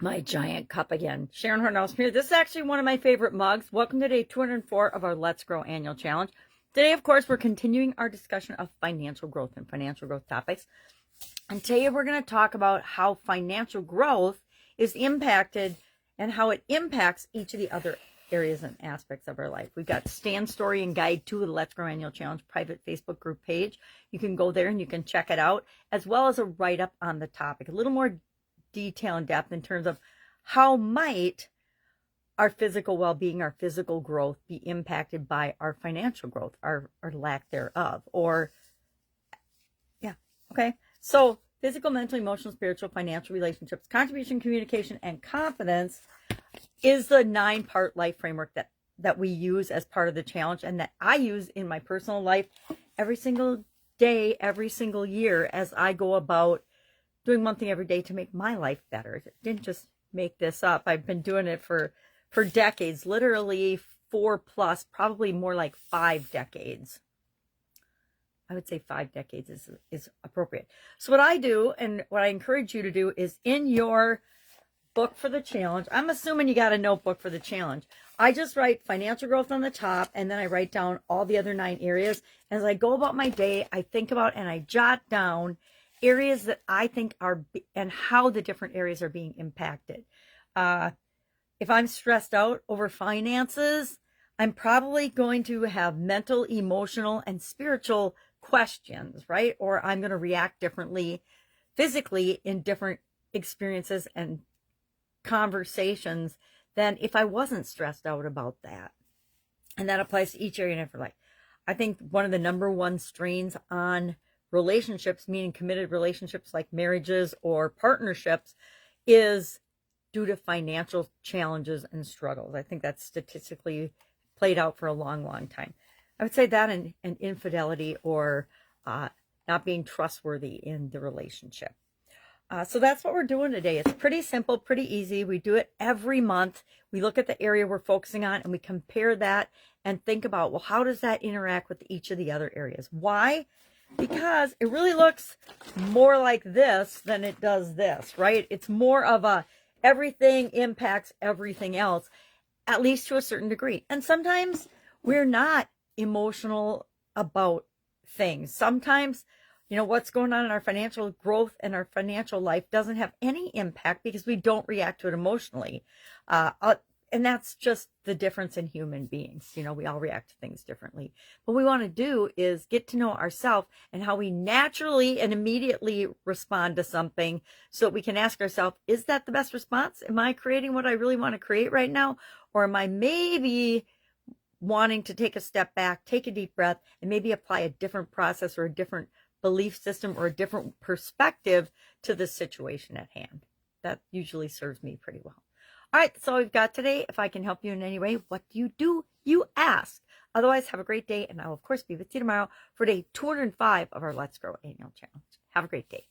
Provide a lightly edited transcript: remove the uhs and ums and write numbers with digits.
My giant cup again. Sharon Horne-Ellstrom here. This is actually one of my favorite mugs. Welcome to day 204 of our Let's Grow annual challenge. Today, of course, we're continuing our discussion of financial growth and financial growth topics. And today we're going to talk about how financial growth is impacted and how it impacts each of the other areas and aspects of our life. We've got Stan's story and guide to the Let's Grow annual challenge private Facebook group page. You can go there and you can check it out, as well as a write-up on the topic. A little more detail and depth in terms of how might our physical well-being, our physical growth be impacted by our financial growth, or lack thereof. So physical, mental, emotional, spiritual, financial, relationships, contribution, communication, and confidence is the 9-part life framework that we use as part of the challenge, and that I use in my personal life every single day, every single year, as I go about doing one thing every day to make my life better. I didn't just make this up. I've been doing it for decades, literally 4+, probably more like 5 decades. I would say 5 decades is appropriate. So what I do, and what I encourage you to do, is in your book for the challenge, I'm assuming you got a notebook for the challenge. I just write financial growth on the top, and then I write down all the other 9 areas. As I go about my day, I think about and I jot down areas that I think are, and how the different areas are being impacted. If I'm stressed out over finances, I'm probably going to have mental, emotional, and spiritual questions, right? Or I'm going to react differently physically in different experiences and conversations than if I wasn't stressed out about that. And that applies to each area of life. I think one of the number one strains on relationships, meaning committed relationships like marriages or partnerships, is due to financial challenges and struggles. I think that's statistically played out for a long, long time. I would say that and infidelity, or not being trustworthy in the relationship. So that's what we're doing today. It's pretty simple, pretty easy. We do it every month. We look at the area we're focusing on and we compare that and think about, well, how does that interact with each of the other areas? Why? Because it really looks more like this than it does this, right? It's more of a everything impacts everything else, at least to a certain degree. And sometimes we're not emotional about things. Sometimes, what's going on in our financial growth and our financial life doesn't have any impact because we don't react to it emotionally. And that's just the difference in human beings. We all react to things differently. What we want to do is get to know ourselves and how we naturally and immediately respond to something, so that we can ask ourselves, is that the best response? Am I creating what I really want to create right now? Or am I maybe wanting to take a step back, take a deep breath, and maybe apply a different process or a different belief system or a different perspective to the situation at hand? That usually serves me pretty well. All right, that's all we've got today. If I can help you in any way, what do? You ask. Otherwise, have a great day, and I will, of course, be with you tomorrow for day 205 of our Let's Grow annual challenge. Have a great day.